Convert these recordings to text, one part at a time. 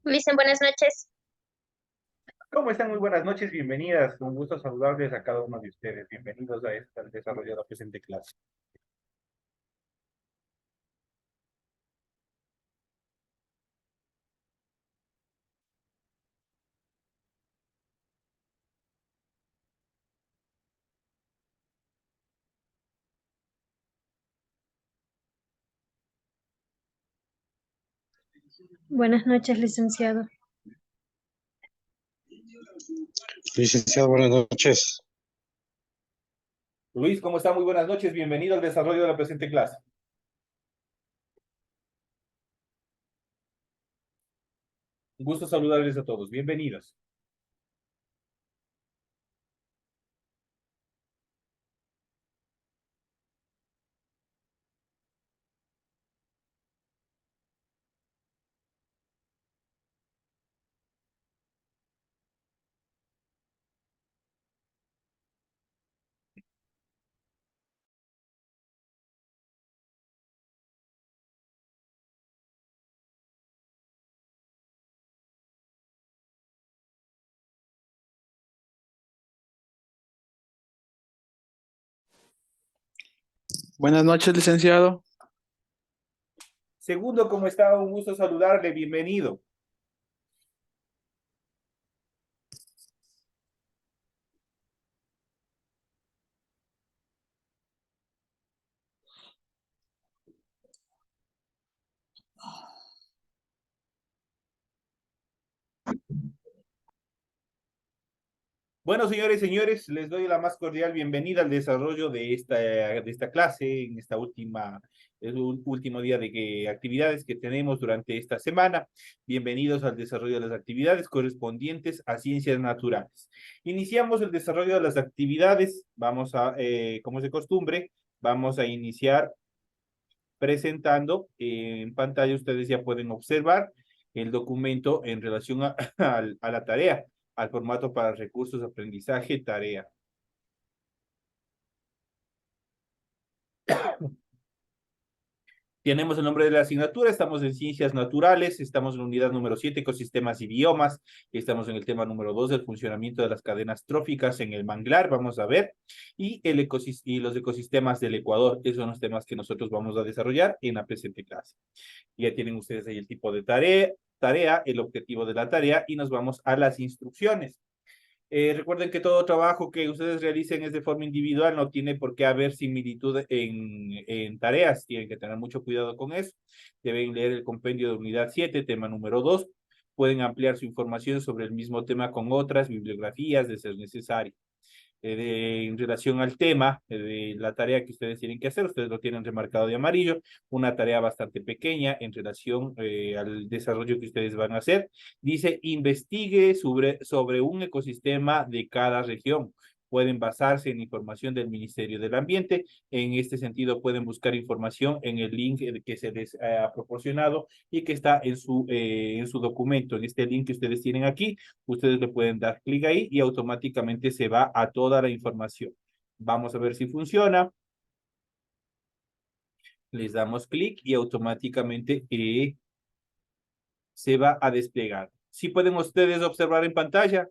Me dicen buenas noches. ¿Cómo están? Muy buenas noches, bienvenidas. Un gusto saludarles a cada uno de ustedes. Bienvenidos a al desarrollo de la presente clase. Buenas noches, licenciado. Licenciado, buenas noches. Luis, ¿cómo está? Muy buenas noches. Bienvenido al desarrollo de la presente clase. Un gusto saludarles a todos. Bienvenidos. Buenas noches, licenciado. Segundo, ¿cómo está? Un gusto saludarle. Bienvenido. Bueno, señores y señores, les doy la más cordial bienvenida al desarrollo de esta clase, en esta el último día de actividades que tenemos durante esta semana. Bienvenidos al desarrollo de las actividades correspondientes a ciencias naturales. Iniciamos el desarrollo de las actividades. Como es de costumbre, vamos a iniciar presentando. En pantalla ustedes ya pueden observar el documento en relación a la tarea, al formato para recursos, aprendizaje, tarea. Tenemos el nombre de la asignatura, estamos en Ciencias Naturales, estamos en la unidad número 7, Ecosistemas y Biomas, estamos en el tema número 2, el funcionamiento de las cadenas tróficas en el manglar, vamos a ver, y los ecosistemas del Ecuador, esos son los temas que nosotros vamos a desarrollar en la presente clase. Ya tienen ustedes ahí el tipo de tarea, el objetivo de la tarea, y nos vamos a las instrucciones. Recuerden que todo trabajo que ustedes realicen es de forma individual, no tiene por qué haber similitud en tareas, tienen que tener mucho cuidado con eso. Deben leer el compendio de unidad 7, tema número 2. Pueden ampliar su información sobre el mismo tema con otras bibliografías de ser necesario. En relación al tema de la tarea que ustedes tienen que hacer, ustedes lo tienen remarcado de amarillo, una tarea bastante pequeña en relación al desarrollo que ustedes van a hacer. Dice, investigue sobre un ecosistema de cada región. Pueden basarse en información del Ministerio del Ambiente. En este sentido, pueden buscar información en el link que se les ha proporcionado y que está en su documento. En este link que ustedes tienen aquí, ustedes le pueden dar clic ahí y automáticamente se va a toda la información. Vamos a ver si funciona. Les damos clic y automáticamente se va a desplegar. ¿Sí pueden ustedes observar en pantalla?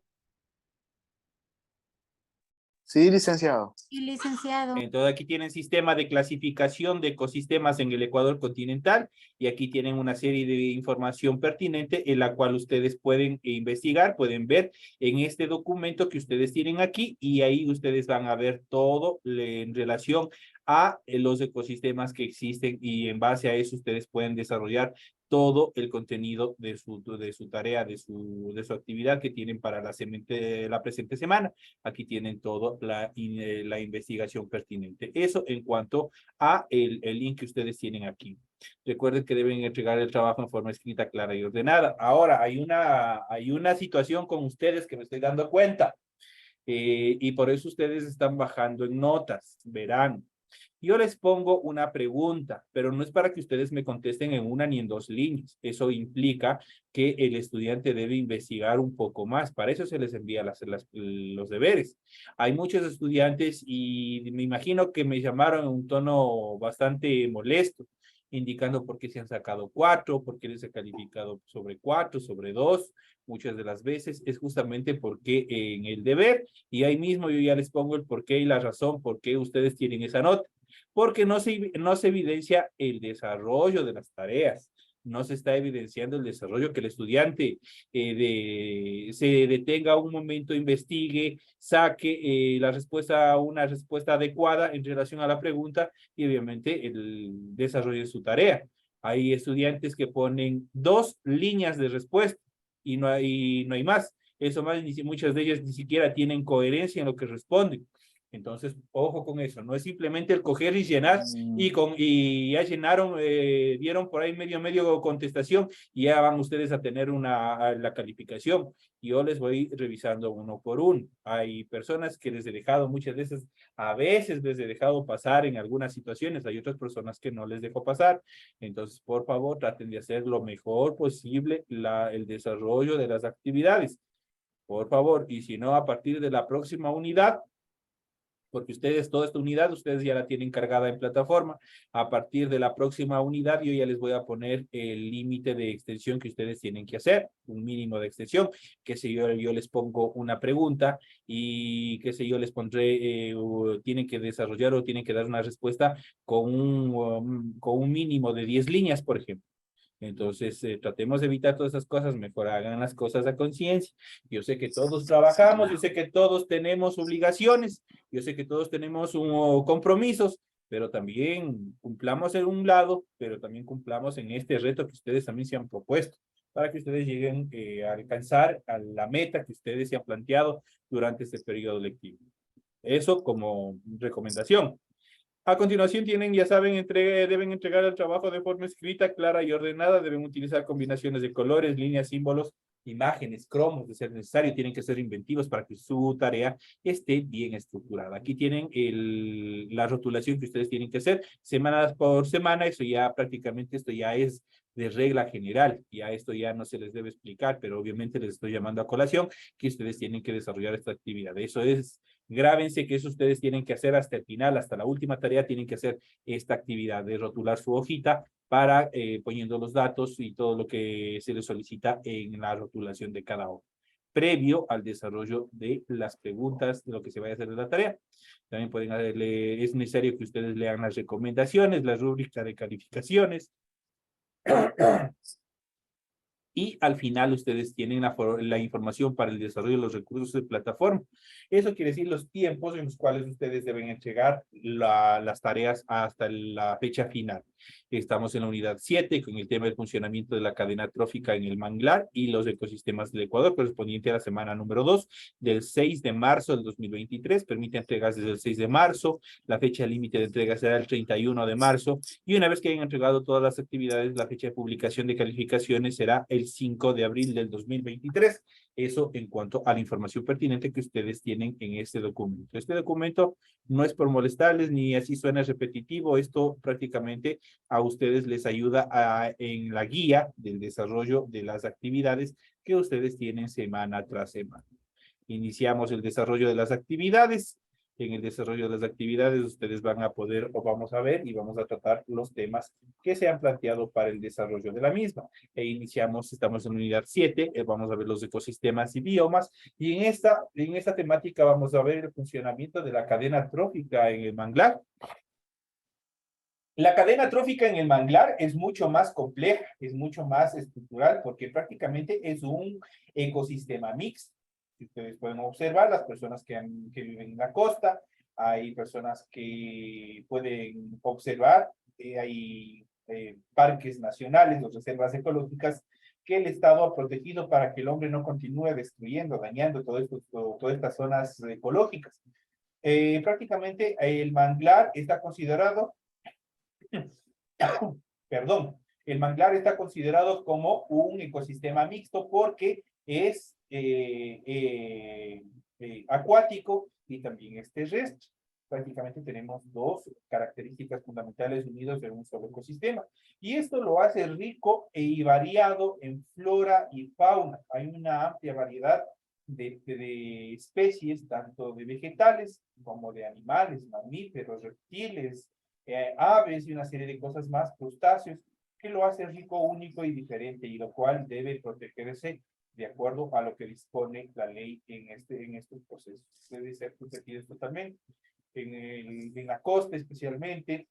Sí, licenciado. Sí, licenciado. Entonces aquí tienen sistema de clasificación de ecosistemas en el Ecuador continental y aquí tienen una serie de información pertinente en la cual ustedes pueden investigar, pueden ver en este documento que ustedes tienen aquí y ahí ustedes van a ver todo en relación a los ecosistemas que existen y en base a eso ustedes pueden desarrollar todo el contenido de su tarea, de su actividad que tienen para la presente semana. Aquí tienen todo la investigación pertinente. Eso en cuanto a el link que ustedes tienen aquí. Recuerden que deben entregar el trabajo en forma escrita, clara y ordenada. Ahora, hay una situación con ustedes que me estoy dando cuenta. Y por eso ustedes están bajando en notas, verán. Yo les pongo una pregunta, pero no es para que ustedes me contesten en una ni en dos líneas. Eso implica que el estudiante debe investigar un poco más. Para eso se les envía los deberes. Hay muchos estudiantes y me imagino que me llamaron en un tono bastante molesto indicando por qué se han sacado 4, por qué les he calificado sobre 4, sobre 2. Muchas de las veces es justamente porque en el deber, y ahí mismo yo ya les pongo el porqué y la razón por qué ustedes tienen esa nota. Porque no se evidencia el desarrollo de las tareas, no se está evidenciando el desarrollo que el estudiante se detenga un momento, investigue, saque una respuesta adecuada en relación a la pregunta y obviamente el desarrollo de su tarea. Hay estudiantes que ponen 2 líneas de respuesta y no hay más. Eso más, muchas de ellas ni siquiera tienen coherencia en lo que responden. Entonces, ojo con eso, no es simplemente el coger y llenar y ya llenaron, dieron por ahí medio contestación y ya van ustedes a tener la calificación. Yo les voy revisando uno por uno. Hay personas que les he dejado muchas veces, a veces les he dejado pasar en algunas situaciones, hay otras personas que no les dejo pasar. Entonces, por favor, traten de hacer lo mejor posible el desarrollo de las actividades. Por favor, y si no, a partir de la próxima unidad, porque ustedes, toda esta unidad, ustedes ya la tienen cargada en plataforma. A partir de la próxima unidad, yo ya les voy a poner el límite de extensión que ustedes tienen que hacer, un mínimo de extensión, que si yo les pongo una pregunta y que si yo les pondré, tienen que desarrollar o tienen que dar una respuesta con un mínimo de 10 líneas, por ejemplo. Entonces, tratemos de evitar todas esas cosas, mejor hagan las cosas a conciencia. Yo sé que todos trabajamos, yo sé que todos tenemos obligaciones, yo sé que todos tenemos compromisos, pero también cumplamos en un lado, pero también cumplamos en este reto que ustedes también se han propuesto, para que ustedes lleguen a alcanzar a la meta que ustedes se han planteado durante este periodo lectivo. Eso como recomendación. A continuación tienen, ya saben, deben entregar el trabajo de forma escrita, clara y ordenada. Deben utilizar combinaciones de colores, líneas, símbolos, imágenes, cromos, de ser necesario. Tienen que ser inventivos para que su tarea esté bien estructurada. Aquí tienen la rotulación que ustedes tienen que hacer semana por semana. Eso ya prácticamente, esto ya es de regla general. Ya esto ya no se les debe explicar, pero obviamente les estoy llamando a colación que ustedes tienen que desarrollar esta actividad. Eso es. Grábense que eso ustedes tienen que hacer hasta el final, hasta la última tarea, tienen que hacer esta actividad de rotular su hojita para poniendo los datos y todo lo que se les solicita en la rotulación de cada hoja, previo al desarrollo de las preguntas de lo que se vaya a hacer de la tarea. También es necesario que ustedes lean las recomendaciones, la rúbrica de calificaciones. Y al final ustedes tienen la información para el desarrollo de los recursos de plataforma. Eso quiere decir los tiempos en los cuales ustedes deben entregar las tareas hasta la fecha final. Estamos en la unidad 7 con el tema del funcionamiento de la cadena trófica en el manglar y los ecosistemas del Ecuador, correspondiente a la semana número 2 del 6 de marzo del 2023. Permite entregas desde el 6 de marzo. La fecha límite de entrega será el 31 de marzo. Y una vez que hayan entregado todas las actividades, la fecha de publicación de calificaciones será el 5 de abril del 2023. Eso en cuanto a la información pertinente que ustedes tienen en este documento. Este documento no es por molestarles ni así suena repetitivo. Esto prácticamente a ustedes les ayuda en la guía del desarrollo de las actividades que ustedes tienen semana tras semana. Iniciamos el desarrollo de las actividades. En el desarrollo de las actividades ustedes van a poder o vamos a ver y vamos a tratar los temas que se han planteado para el desarrollo de la misma. Estamos en unidad 7, vamos a ver los ecosistemas y biomas y en esta temática vamos a ver el funcionamiento de la cadena trófica en el manglar. La cadena trófica en el manglar es mucho más compleja, es mucho más estructural porque prácticamente es un ecosistema mixto. Si ustedes pueden observar, las personas que viven en la costa, hay personas que pueden observar, hay parques nacionales o reservas ecológicas que el Estado ha protegido para que el hombre no continúe destruyendo, dañando todas estas zonas ecológicas. Prácticamente el manglar está considerado perdón, el manglar está considerado como un ecosistema mixto porque es acuático y también es terrestre. Prácticamente tenemos dos características fundamentales unidas en un solo ecosistema. Y esto lo hace rico y variado en flora y fauna. Hay una amplia variedad de especies, tanto de vegetales como de animales, mamíferos, reptiles, aves y una serie de cosas más, crustáceos, que lo hace rico, único y diferente, y lo cual debe protegerse de acuerdo a lo que dispone la ley en estos procesos. Debe ser protegidos totalmente. En la costa especialmente,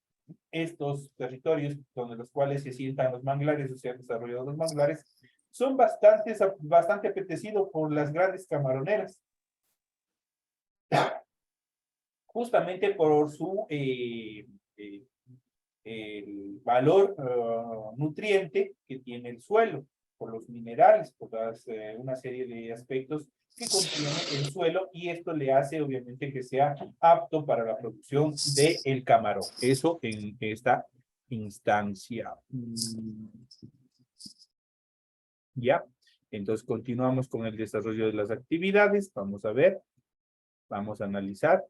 estos territorios donde los cuales se sientan los manglares o se han desarrollado los manglares, son bastante apetecidos por las grandes camaroneras, justamente por su el valor nutriente que tiene el suelo, por los minerales, por una serie de aspectos que contiene el suelo, y esto le hace obviamente que sea apto para la producción del camarón. Eso en esta instancia. Ya, entonces continuamos con el desarrollo de las actividades. Vamos a ver, vamos a analizar.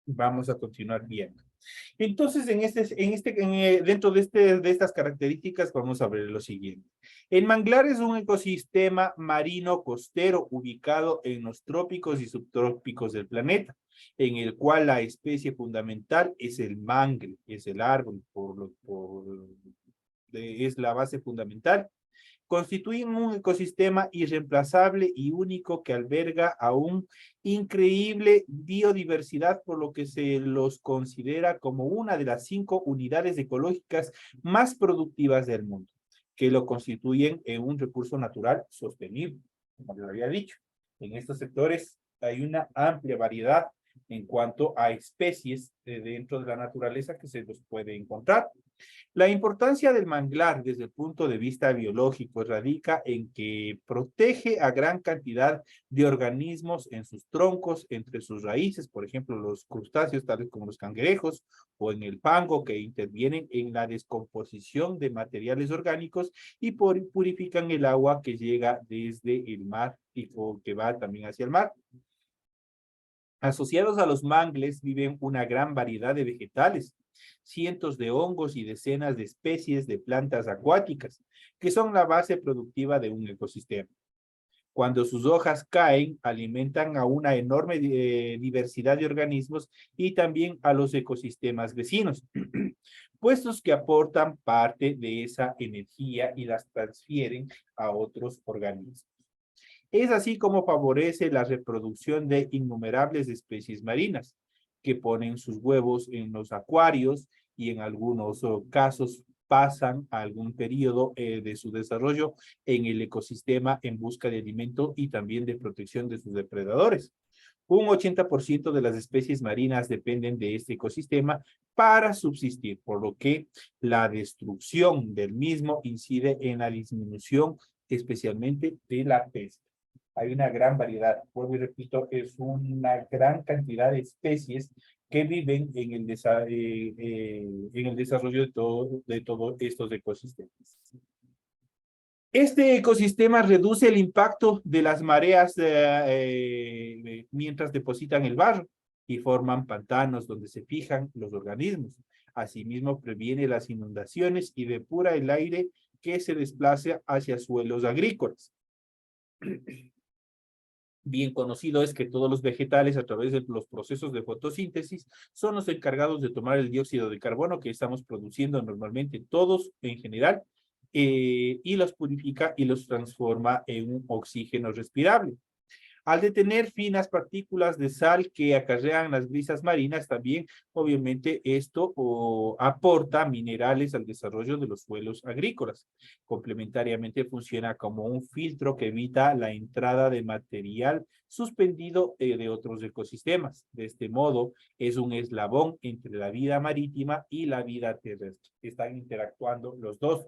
Vamos a continuar viendo. Entonces, dentro de estas características, vamos a ver lo siguiente. El manglar es un ecosistema marino costero ubicado en los trópicos y subtrópicos del planeta, en el cual la especie fundamental es el mangle, es el árbol, es la base fundamental. Constituyen un ecosistema irreemplazable y único que alberga aún increíble biodiversidad, por lo que se los considera como una de las 5 unidades ecológicas más productivas del mundo, que lo constituyen en un recurso natural sostenible, como les había dicho. En estos sectores hay una amplia variedad en cuanto a especies dentro de la naturaleza que se los puede encontrar. La importancia del manglar desde el punto de vista biológico radica en que protege a gran cantidad de organismos en sus troncos, entre sus raíces, por ejemplo, los crustáceos, tales como los cangrejos, o en el fango, que intervienen en la descomposición de materiales orgánicos y purifican el agua que llega desde el mar y que va también hacia el mar. Asociados a los mangles viven una gran variedad de vegetales, cientos de hongos y decenas de especies de plantas acuáticas, que son la base productiva de un ecosistema. Cuando sus hojas caen, alimentan a una enorme diversidad de organismos y también a los ecosistemas vecinos, puestos que aportan parte de esa energía y las transfieren a otros organismos. Es así como favorece la reproducción de innumerables especies marinas, que ponen sus huevos en los acuarios y en algunos casos pasan algún periodo de su desarrollo en el ecosistema en busca de alimento y también de protección de sus depredadores. Un 80% de las especies marinas dependen de este ecosistema para subsistir, por lo que la destrucción del mismo incide en la disminución especialmente de la pesca. Hay una gran variedad, vuelvo y repito, es una gran cantidad de especies que viven en el desarrollo de todos estos ecosistemas. Este ecosistema reduce el impacto de las mareas mientras depositan el barro y forman pantanos donde se fijan los organismos. Asimismo, previene las inundaciones y depura el aire que se desplaza hacia suelos agrícolas. Bien conocido es que todos los vegetales, a través de los procesos de fotosíntesis, son los encargados de tomar el dióxido de carbono que estamos produciendo normalmente todos en general, y los purifica y los transforma en un oxígeno respirable. Al detener finas partículas de sal que acarrean las brisas marinas, también obviamente esto aporta minerales al desarrollo de los suelos agrícolas. Complementariamente funciona como un filtro que evita la entrada de material suspendido de otros ecosistemas. De este modo, es un eslabón entre la vida marítima y la vida terrestre. Están interactuando los dos.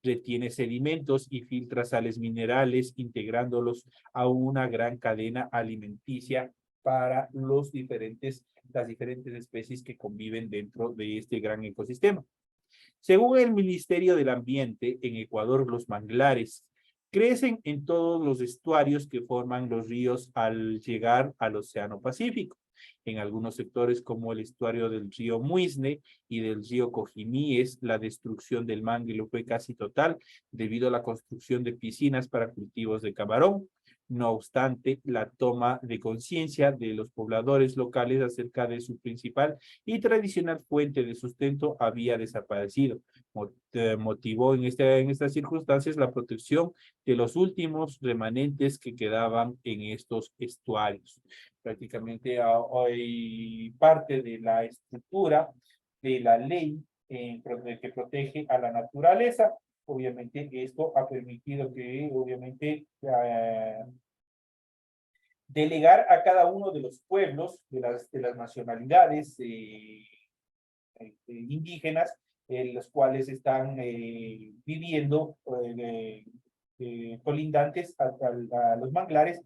Retiene sedimentos y filtra sales minerales, integrándolos a una gran cadena alimenticia para las diferentes especies que conviven dentro de este gran ecosistema. Según el Ministerio del Ambiente, en Ecuador los manglares crecen en todos los estuarios que forman los ríos al llegar al Océano Pacífico. En algunos sectores como el estuario del río Muisne y del río Cojimíes, la destrucción del mangle fue casi total debido a la construcción de piscinas para cultivos de camarón. No obstante, la toma de conciencia de los pobladores locales acerca de su principal y tradicional fuente de sustento había desaparecido. Motivó en estas circunstancias la protección de los últimos remanentes que quedaban en estos estuarios. Prácticamente hay parte de la estructura de la ley que protege a la naturaleza. Obviamente esto ha permitido que obviamente delegar a cada uno de los pueblos, de las nacionalidades indígenas, los cuales están viviendo colindantes a los manglares.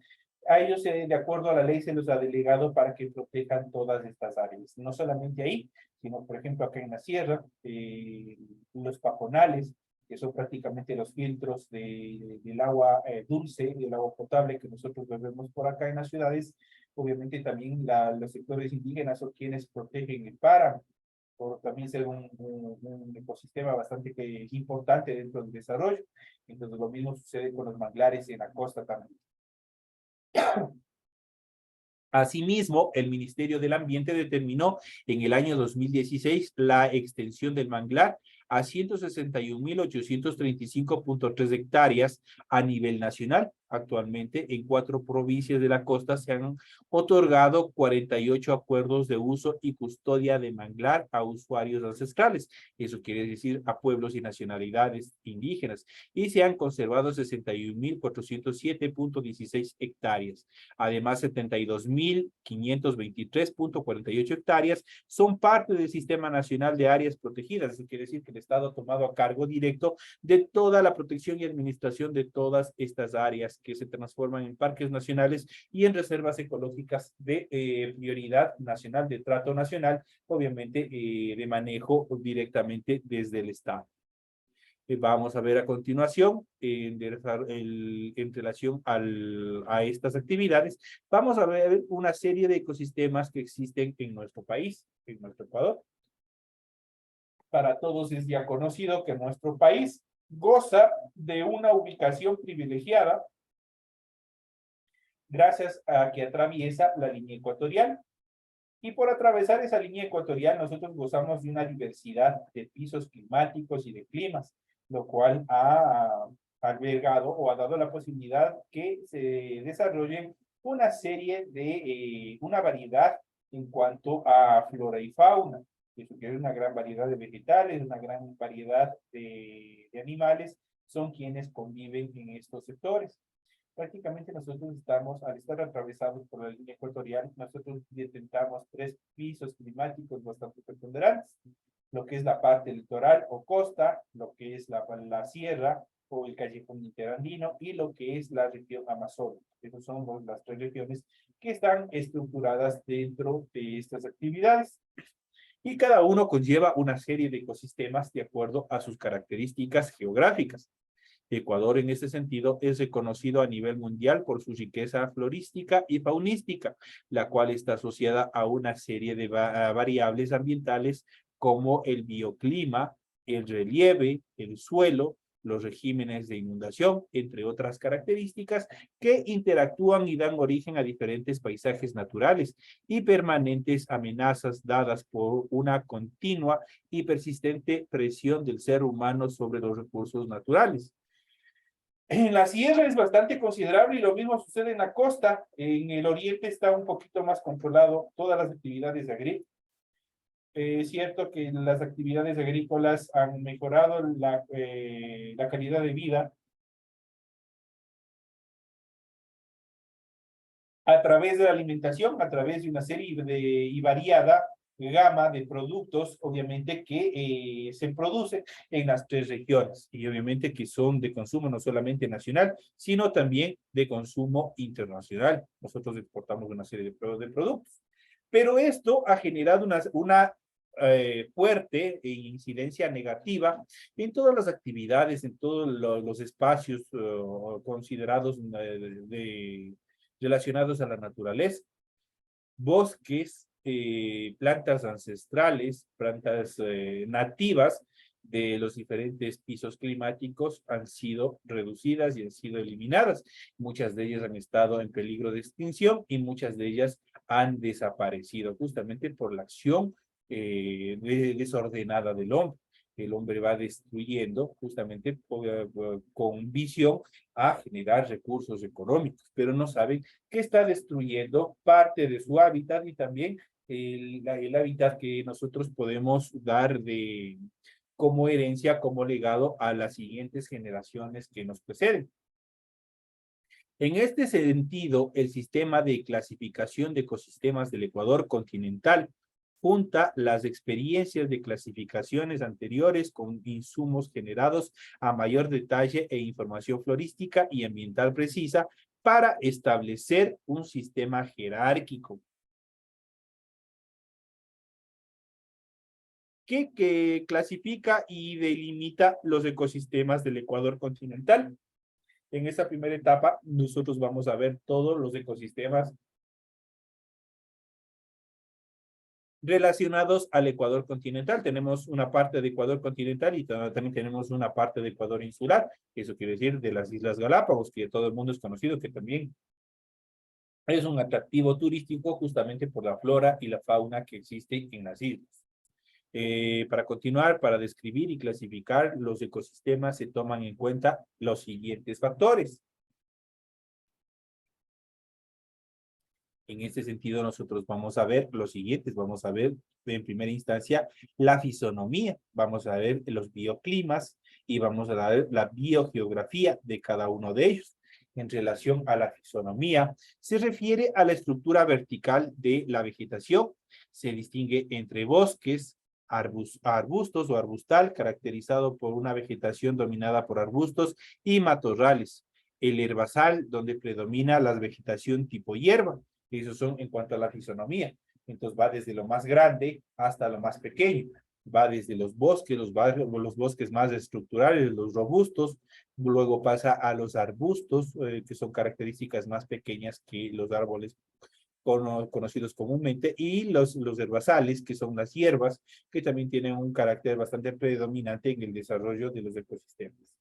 A ellos, de acuerdo a la ley, se los ha delegado para que protejan todas estas áreas. No solamente ahí, sino, por ejemplo, acá en la sierra, los pajonales, que son prácticamente los filtros del agua dulce, del agua potable que nosotros bebemos por acá en las ciudades. Obviamente también los sectores indígenas son quienes protegen el páramo, por también ser un ecosistema bastante importante dentro del desarrollo. Entonces lo mismo sucede con los manglares en la costa también. Asimismo, el Ministerio del Ambiente determinó en el año 2016 la extensión del manglar a 161.835.3 hectáreas a nivel nacional. Actualmente, en 4 provincias de la costa se han otorgado 48 acuerdos de uso y custodia de manglar a usuarios ancestrales. Eso quiere decir a pueblos y nacionalidades indígenas. Y se han conservado 61.407.16 hectáreas. Además, 72.523.48 hectáreas son parte del Sistema Nacional de Áreas Protegidas. Eso quiere decir que el Estado ha tomado a cargo directo de toda la protección y administración de todas estas áreas que se transforman en parques nacionales y en reservas ecológicas de prioridad nacional, de trato nacional, obviamente de manejo directamente desde el Estado. Vamos a ver a continuación, en relación a estas actividades, vamos a ver una serie de ecosistemas que existen en nuestro país, en nuestro Ecuador. Para todos es ya conocido que nuestro país goza de una ubicación privilegiada gracias a que atraviesa la línea ecuatorial. Y por atravesar esa línea ecuatorial, nosotros gozamos de una diversidad de pisos climáticos y de climas, lo cual ha albergado o ha dado la posibilidad que se desarrollen una serie de, una variedad en cuanto a flora y fauna. Eso quiere una gran variedad de vegetales, una gran variedad de animales, son quienes conviven en estos sectores. Prácticamente nosotros estamos, al estar atravesados por la línea ecuatorial, nosotros detentamos 3 pisos climáticos bastante preponderantes, lo que es la parte litoral o costa, lo que es la sierra o el callejón interandino y lo que es la región amazónica. Esas son las 3 regiones que están estructuradas dentro de estas actividades. Y cada uno conlleva una serie de ecosistemas de acuerdo a sus características geográficas. Ecuador, en este sentido, es reconocido a nivel mundial por su riqueza florística y faunística, la cual está asociada a una serie de variables ambientales como el bioclima, el relieve, el suelo, los regímenes de inundación, entre otras características que interactúan y dan origen a diferentes paisajes naturales y permanentes amenazas dadas por una continua y persistente presión del ser humano sobre los recursos naturales. En la sierra es bastante considerable y lo mismo sucede en la costa. En el oriente está un poquito más controlado todas las actividades agrícolas. Es cierto que las actividades agrícolas han mejorado la calidad de vida a través de la alimentación, a través de una serie y variada gama de productos, obviamente, que se producen en las 3 regiones y obviamente que son de consumo no solamente nacional, sino también de consumo internacional. Nosotros exportamos una serie de productos. Pero esto ha generado una fuerte incidencia negativa en todas las actividades, en todos los espacios considerados relacionados a la naturaleza, bosques, plantas ancestrales, plantas nativas, de los diferentes pisos climáticos han sido reducidas y han sido eliminadas. Muchas de ellas han estado en peligro de extinción y muchas de ellas han desaparecido justamente por la acción desordenada del hombre. El hombre va destruyendo justamente con visión a generar recursos económicos, pero no saben que está destruyendo parte de su hábitat y también el hábitat que nosotros podemos dar como herencia, como legado a las siguientes generaciones que nos preceden. En este sentido, el sistema de clasificación de ecosistemas del Ecuador continental junta las experiencias de clasificaciones anteriores con insumos generados a mayor detalle e información florística y ambiental precisa para establecer un sistema jerárquico que clasifica y delimita los ecosistemas del Ecuador continental. En esta primera etapa, nosotros vamos a ver todos los ecosistemas relacionados al Ecuador continental. Tenemos una parte de Ecuador continental y también tenemos una parte de Ecuador insular. Eso quiere decir de las Islas Galápagos, que todo el mundo es conocido, que también es un atractivo turístico justamente por la flora y la fauna que existe en las islas. Para continuar, para describir y clasificar los ecosistemas se toman en cuenta los siguientes factores. En este sentido, nosotros vamos a ver los siguientes. Vamos a ver, en primera instancia, la fisonomía. Vamos a ver los bioclimas y vamos a ver la biogeografía de cada uno de ellos. En relación a la fisonomía, se refiere a la estructura vertical de la vegetación. Se distingue entre bosques, arbustos o arbustal, caracterizado por una vegetación dominada por arbustos y matorrales. El herbazal, donde predomina la vegetación tipo hierba. Esos son en cuanto a la fisonomía. Entonces va desde lo más grande hasta lo más pequeño. Va desde los bosques, los bosques más estructurales, los robustos, luego pasa a los arbustos, que son características más pequeñas que los árboles conocidos comúnmente, y los herbazales, que son las hierbas, que también tienen un carácter bastante predominante en el desarrollo de los ecosistemas.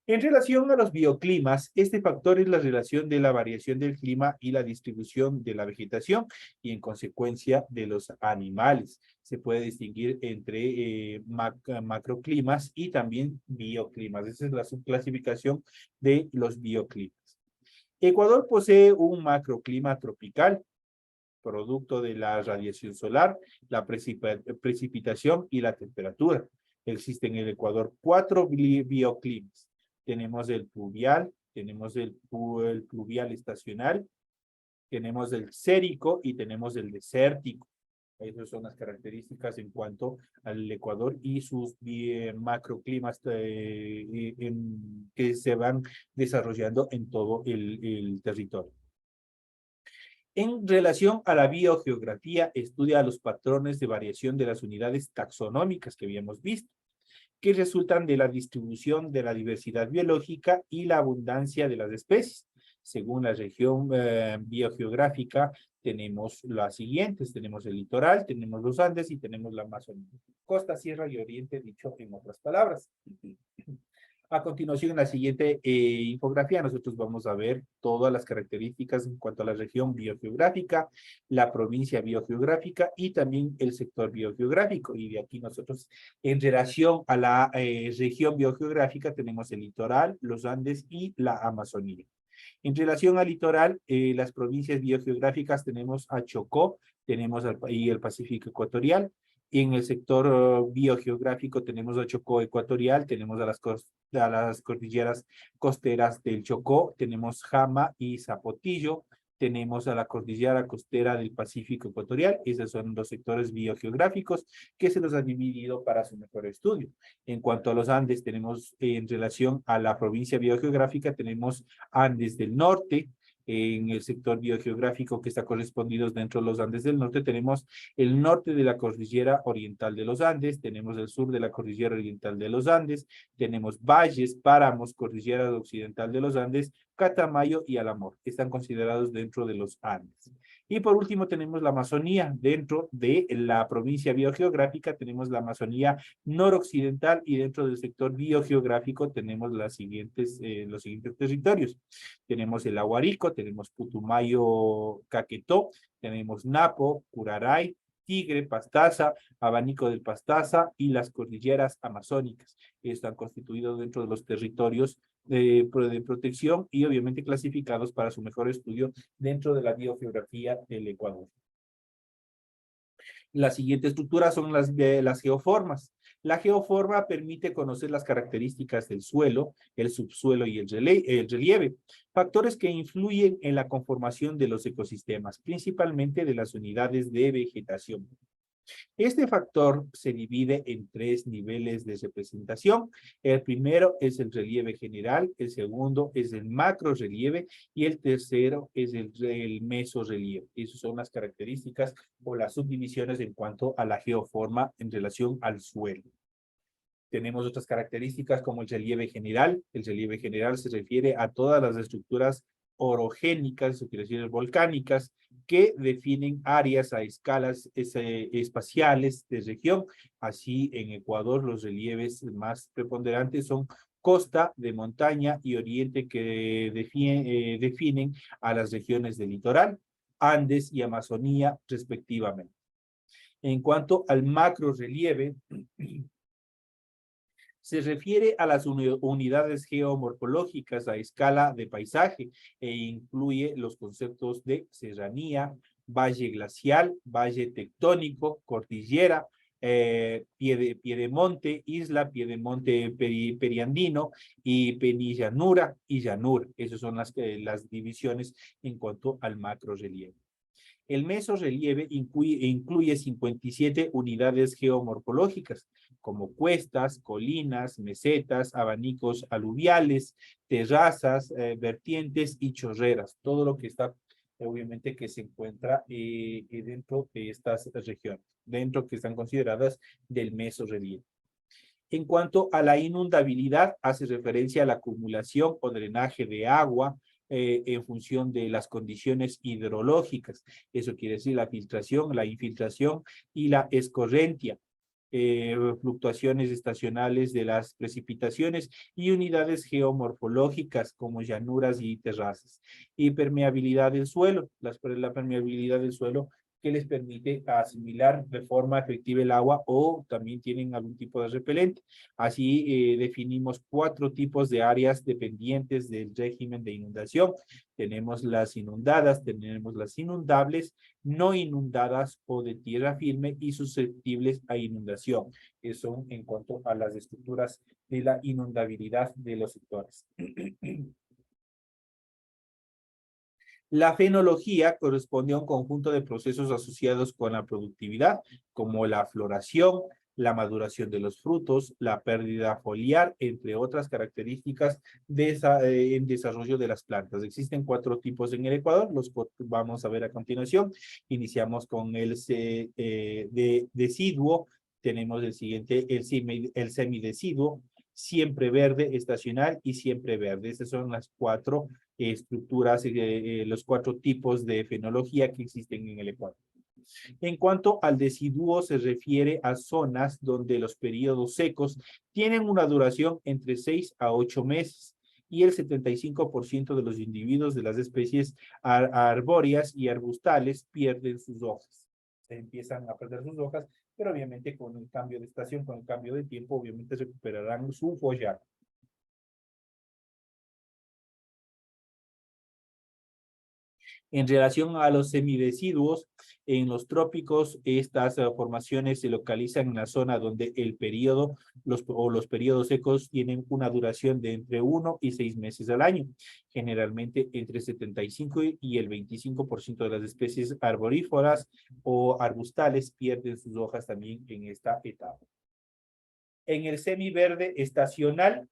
En relación a los bioclimas, este factor es la relación de la variación del clima y la distribución de la vegetación y en consecuencia de los animales. Se puede distinguir entre macroclimas y también bioclimas. Esa es la subclasificación de los bioclimas. Ecuador posee un macroclima tropical, producto de la radiación solar, la precipitación y la temperatura. Existen en el Ecuador 4 bioclimas. Tenemos el pluvial, tenemos el pluvial estacional, tenemos el sérico y tenemos el desértico. Esas son las características en cuanto al Ecuador y sus macroclimas que se van desarrollando en todo el territorio. En relación a la biogeografía, estudia los patrones de variación de las unidades taxonómicas que habíamos visto, que resultan de la distribución de la diversidad biológica y la abundancia de las especies. Según la región biogeográfica, tenemos las siguientes. Tenemos el litoral, tenemos los Andes y tenemos la Amazonía. Costa, sierra y oriente, dicho en otras palabras. A continuación, en la siguiente infografía, nosotros vamos a ver todas las características en cuanto a la región biogeográfica, la provincia biogeográfica y también el sector biogeográfico. Y de aquí nosotros, en relación a la región biogeográfica, tenemos el litoral, los Andes y la Amazonía. En relación al litoral, las provincias biogeográficas tenemos a Chocó, tenemos y el Pacífico Ecuatorial. En el sector biogeográfico tenemos a Chocó ecuatorial, tenemos a las cordilleras costeras del Chocó, tenemos Jama y Zapotillo, tenemos a la cordillera costera del Pacífico ecuatorial. Esos son los sectores biogeográficos que se los ha dividido para su mejor estudio. En cuanto a los Andes, tenemos en relación a la provincia biogeográfica, tenemos Andes del norte. En el sector biogeográfico que está correspondido dentro de los Andes del norte, tenemos el norte de la cordillera oriental de los Andes, tenemos el sur de la cordillera oriental de los Andes, tenemos valles, páramos, cordillera occidental de los Andes, Catamayo y Alamor. Están considerados dentro de los Andes. Y por último tenemos la Amazonía. Dentro de la provincia biogeográfica tenemos la Amazonía noroccidental y dentro del sector biogeográfico tenemos los siguientes territorios. Tenemos el Aguarico, tenemos Putumayo, Caquetó, tenemos Napo, Curaray, Tigre, Pastaza, Abanico del Pastaza y las cordilleras amazónicas. Están constituidos dentro de los territorios de protección y obviamente clasificados para su mejor estudio dentro de la biogeografía del Ecuador. La siguiente estructura son las geoformas. La geoforma permite conocer las características del suelo, el subsuelo y el relieve, factores que influyen en la conformación de los ecosistemas, principalmente de las unidades de vegetación. Este factor se divide en 3 niveles de representación. El primero es el relieve general, el segundo es el macrorelieve y el tercero es el mesorrelieve. Esas son las características o las subdivisiones en cuanto a la geoforma en relación al suelo. Tenemos otras características como el relieve general. El relieve general se refiere a todas las estructuras orogénicas, eso quiere decir volcánicas, que definen áreas a escalas espaciales de región. Así, en Ecuador, los relieves más preponderantes son costa, de montaña y oriente, que definen a las regiones del litoral, Andes y Amazonía, respectivamente. En cuanto al macrorelieve, se refiere a las unidades geomorfológicas a escala de paisaje e incluye los conceptos de serranía, valle glacial, valle tectónico, cordillera, piedemonte, isla, piedemonte periandino y penillanura y llanura. Esas son las divisiones en cuanto al macrorelieve. El mesorrelieve incluye 57 unidades geomorfológicas, como cuestas, colinas, mesetas, abanicos aluviales, terrazas, vertientes y chorreras. Todo lo que está, obviamente, que se encuentra dentro de estas regiones, dentro que están consideradas del mesorrelieve. En cuanto a la inundabilidad, hace referencia a la acumulación o drenaje de agua en función de las condiciones hidrológicas. Eso quiere decir la filtración, la infiltración y la escorrentia. Fluctuaciones estacionales de las precipitaciones y unidades geomorfológicas como llanuras y terrazas. Y permeabilidad del suelo. La permeabilidad del suelo que les permite asimilar de forma efectiva el agua o también tienen algún tipo de repelente. Así definimos 4 tipos de áreas dependientes del régimen de inundación. Tenemos las inundadas, tenemos las inundables, no inundadas o de tierra firme y susceptibles a inundación. Eso en cuanto a las estructuras de la inundabilidad de los sectores. La fenología corresponde a un conjunto de procesos asociados con la productividad, como la floración, la maduración de los frutos, la pérdida foliar, entre otras características en desarrollo de las plantas. Existen 4 tipos en el Ecuador, los vamos a ver a continuación. Iniciamos con el deciduo, tenemos el siguiente, el semideciduo, siempre verde, estacional y siempre verde. Esas son las 4 estructuras, los 4 tipos de fenología que existen en el Ecuador. En cuanto al deciduo, se refiere a zonas donde los periodos secos tienen una duración entre 6 a 8 meses y el 75% de los individuos de las especies arbóreas y arbustales pierden sus hojas. Se empiezan a perder sus hojas, pero obviamente con el cambio de estación, con el cambio de tiempo, obviamente recuperarán su follaje. En relación a los semideciduos, en los trópicos, estas formaciones se localizan en la zona donde el periodo los periodos secos tienen una duración de entre 1 y 6 meses al año. Generalmente entre 75 y el 25% de las especies arboríferas o arbustales pierden sus hojas también en esta etapa. En el semiverde estacional,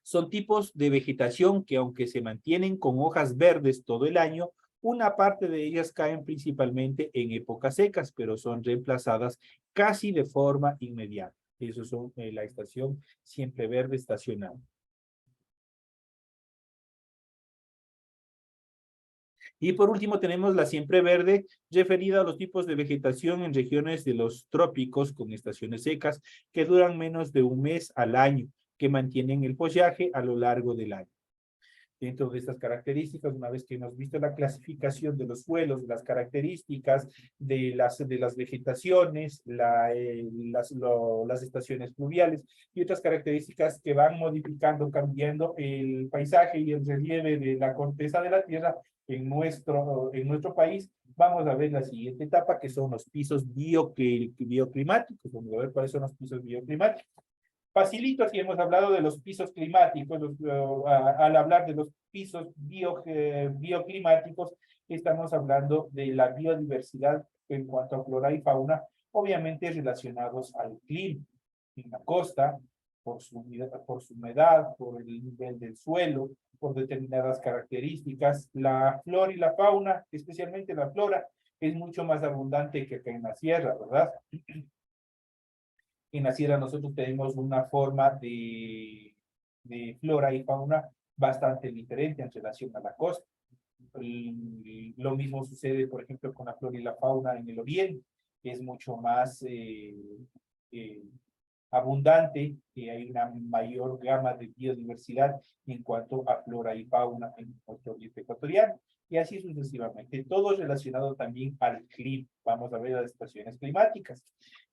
son tipos de vegetación que, aunque se mantienen con hojas verdes todo el año, una parte de ellas caen principalmente en épocas secas, pero son reemplazadas casi de forma inmediata. Eso son la estación siempre verde estacional. Y por último tenemos la siempre verde, referida a los tipos de vegetación en regiones de los trópicos con estaciones secas que duran menos de un mes al año, que mantienen el follaje a lo largo del año. Dentro de estas características, una vez que hemos visto la clasificación de los suelos, las características de las vegetaciones, las estaciones pluviales y otras características que van modificando, cambiando el paisaje y el relieve de la corteza de la tierra en nuestro país, vamos a ver la siguiente etapa, que son los pisos bioclimáticos. Vamos a ver cuáles son los pisos bioclimáticos. Facilito, si hemos hablado de los pisos climáticos, al hablar de los pisos bioclimáticos, estamos hablando de la biodiversidad en cuanto a flora y fauna, obviamente relacionados al clima. En la costa, por su humedad, por el nivel del suelo, por determinadas características, la flora y la fauna, especialmente la flora, es mucho más abundante que acá en la sierra, ¿verdad? En la sierra nosotros tenemos una forma de flora y fauna bastante diferente en relación a la costa. Lo mismo sucede, por ejemplo, con la flora y la fauna en el oriente, que es mucho más eh, abundante, y hay una mayor gama de biodiversidad en cuanto a flora y fauna en nuestro oriente ecuatoriano. Y así sucesivamente, todo relacionado también al clima. Vamos a ver las estaciones climáticas.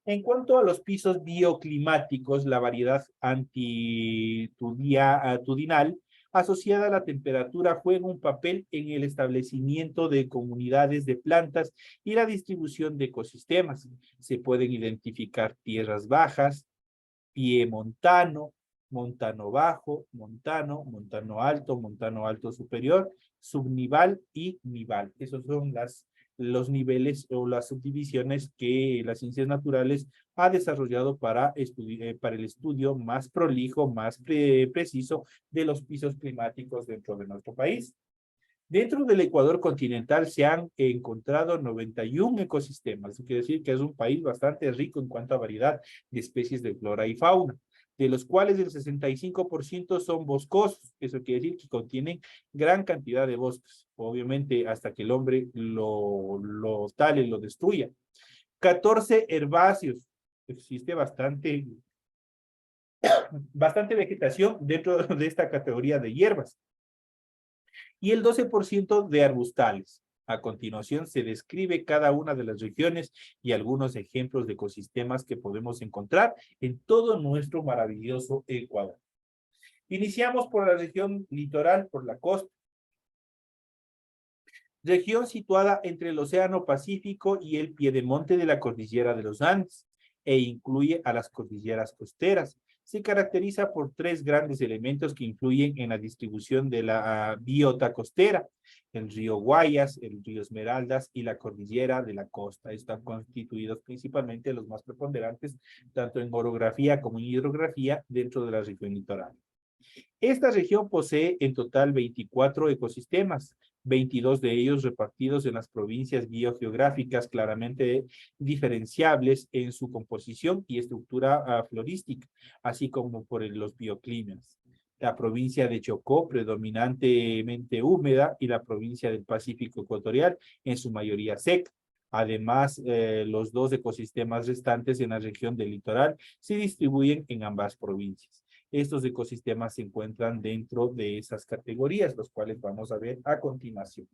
En cuanto a los pisos bioclimáticos, la variedad antitudinal asociada a la temperatura juega un papel en el establecimiento de comunidades de plantas y la distribución de ecosistemas. Se pueden identificar tierras bajas, piemontano, montano bajo, montano, montano alto superior, subnival y nival. Esos son los niveles o las subdivisiones que las ciencias naturales ha desarrollado para el estudio más prolijo, más preciso de los pisos climáticos dentro de nuestro país. Dentro del Ecuador continental se han encontrado 91 ecosistemas. Eso quiere decir que es un país bastante rico en cuanto a variedad de especies de flora y fauna, de los cuales el 65% son boscosos. Eso quiere decir que contienen gran cantidad de bosques, obviamente hasta que el hombre lo tale, lo destruya. 14 herbáceos. Existe bastante vegetación dentro de esta categoría de hierbas. Y el 12% de arbustales. A continuación se describe cada una de las regiones y algunos ejemplos de ecosistemas que podemos encontrar en todo nuestro maravilloso Ecuador. Iniciamos por la región litoral, por la costa. Región situada entre el Océano Pacífico y el piedemonte de la cordillera de los Andes, e incluye a las cordilleras costeras. Se caracteriza por tres grandes elementos que influyen en la distribución de la biota costera: el río Guayas, el río Esmeraldas y la cordillera de la costa. Están constituidos principalmente los más preponderantes, tanto en orografía como en hidrografía, dentro de la región litoral. Esta región posee en total 24 ecosistemas, 22 de ellos repartidos en las provincias biogeográficas claramente diferenciables en su composición y estructura florística, así como por los bioclimas. La provincia de Chocó, predominantemente húmeda, y la provincia del Pacífico Ecuatorial, en su mayoría seca. Además, los dos ecosistemas restantes en la región del litoral se distribuyen en ambas provincias. Estos ecosistemas se encuentran dentro de esas categorías, los cuales vamos a ver a continuación.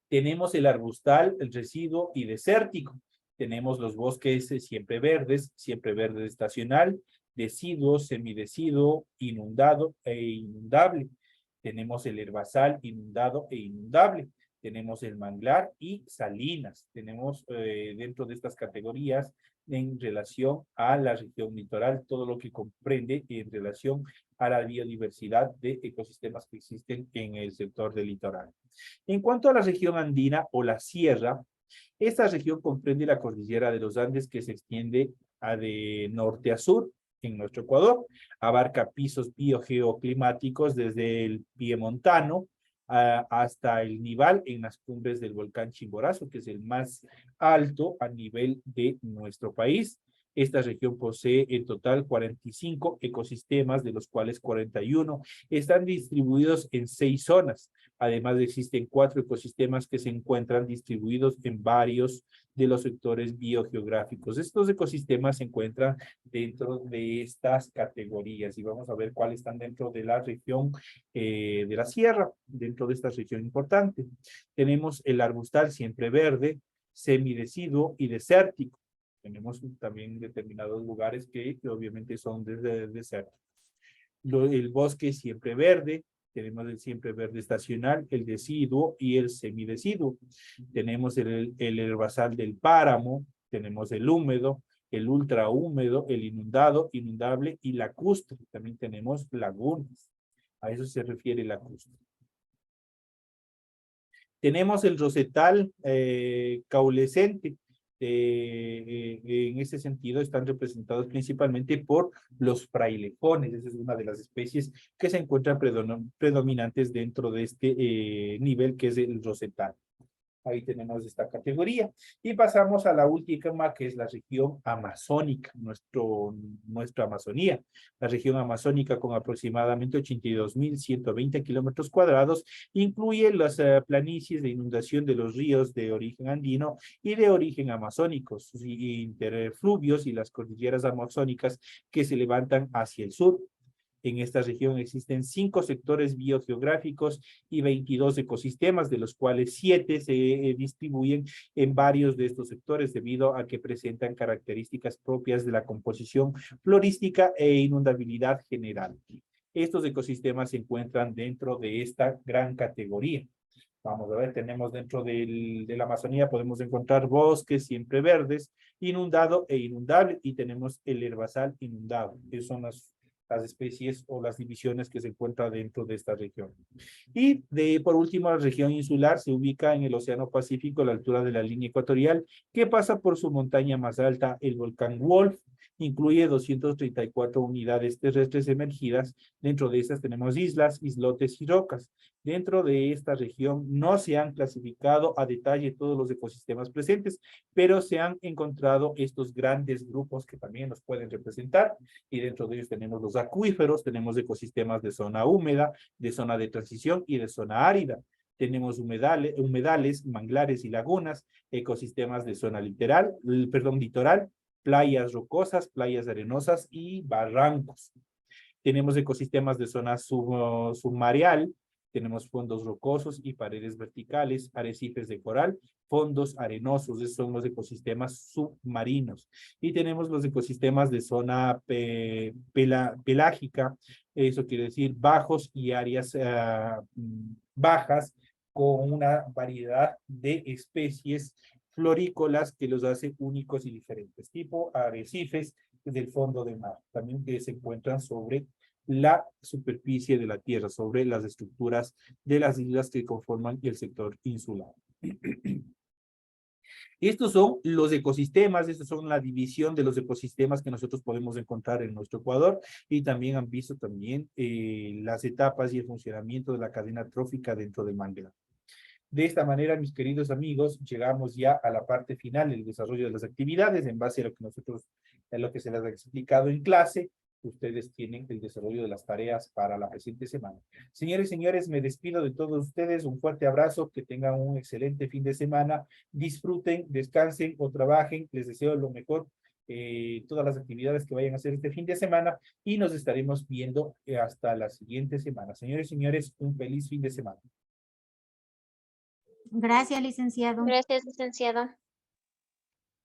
Tenemos el arbustal, el residuo y desértico. Tenemos los bosques siempre verdes estacional, deciduo, semideciduo, inundado e inundable. Tenemos el herbazal, inundado e inundable. Tenemos el manglar y salinas. Tenemos dentro de estas categorías en relación a la región litoral, todo lo que comprende en relación a la biodiversidad de ecosistemas que existen en el sector del litoral. En cuanto a la región andina o la sierra, esta región comprende la cordillera de los Andes, que se extiende de norte a sur en nuestro Ecuador. Abarca pisos biogeoclimáticos desde el piemontano hasta el nival en las cumbres del volcán Chimborazo, que es el más alto a nivel de nuestro país. Esta región posee en total 45 ecosistemas, de los cuales 41 están distribuidos en 6 zonas. Además, existen 4 ecosistemas que se encuentran distribuidos en varios de los sectores biogeográficos. Estos ecosistemas se encuentran dentro de estas categorías y vamos a ver cuáles están dentro de la región de la sierra, dentro de esta región importante. Tenemos el arbustal siempre verde, semideciduo y desértico. Tenemos también determinados lugares que obviamente son desérticos. El bosque siempre verde, tenemos el siempre verde estacional, el deciduo y el semideciduo. Tenemos el herbazal del páramo, tenemos el húmedo, el ultrahúmedo, el inundado, inundable y lacustre. También tenemos lagunas. A eso se refiere lacustre. Tenemos el rosetal caulescente. En ese sentido están representados principalmente por los frailejones. Esa es una de las especies que se encuentran predominantes dentro de este nivel, que es el rosetal. Ahí tenemos esta categoría. Y pasamos a la última, que es la región amazónica, nuestra Amazonía. La región amazónica, con aproximadamente 82.120 kilómetros cuadrados, incluye las planicies de inundación de los ríos de origen andino y de origen amazónicos, interfluvios y las cordilleras amazónicas que se levantan hacia el sur. En esta región existen 5 sectores biogeográficos y 22 ecosistemas, de los cuales 7 se distribuyen en varios de estos sectores debido a que presentan características propias de la composición florística e inundabilidad general. Estos ecosistemas se encuentran dentro de esta gran categoría. Vamos a ver, tenemos dentro de la Amazonía, podemos encontrar bosques siempre verdes, inundado e inundable, y tenemos el herbazal inundado. Esas son las especies o las divisiones que se encuentran dentro de esta región. Y por último, la región insular se ubica en el Océano Pacífico a la altura de la línea ecuatorial, que pasa por su montaña más alta, el volcán Wolf. Incluye 234 unidades terrestres emergidas. Dentro de estas tenemos islas, islotes y rocas. Dentro de esta región no se han clasificado a detalle todos los ecosistemas presentes, pero se han encontrado estos grandes grupos que también nos pueden representar, y dentro de ellos tenemos los acuíferos, tenemos ecosistemas de zona húmeda, de zona de transición y de zona árida. Tenemos humedales, manglares y lagunas, ecosistemas de zona litoral, playas rocosas, playas arenosas y barrancos. Tenemos ecosistemas de zona submareal, tenemos fondos rocosos y paredes verticales, arrecifes de coral, fondos arenosos. Esos son los ecosistemas submarinos. Y tenemos los ecosistemas de zona pelágica, eso quiere decir bajos y áreas bajas, con una variedad de especies florícolas que los hace únicos y diferentes, tipo arrecifes del fondo del mar, también que se encuentran sobre la superficie de la tierra, sobre las estructuras de las islas que conforman el sector insular. Estos son los ecosistemas, estas son la división de los ecosistemas que nosotros podemos encontrar en nuestro Ecuador, y también han visto también las etapas y el funcionamiento de la cadena trófica dentro del manglar. De esta manera, mis queridos amigos, llegamos ya a la parte final del desarrollo de las actividades en base a lo que se les ha explicado en clase. Ustedes tienen el desarrollo de las tareas para la presente semana. Señores y señores, me despido de todos ustedes. Un fuerte abrazo, que tengan un excelente fin de semana. Disfruten, descansen o trabajen. Les deseo lo mejor, todas las actividades que vayan a hacer este fin de semana, y nos estaremos viendo hasta la siguiente semana. Señores y señores, un feliz fin de semana. Gracias, licenciado. Gracias, licenciado.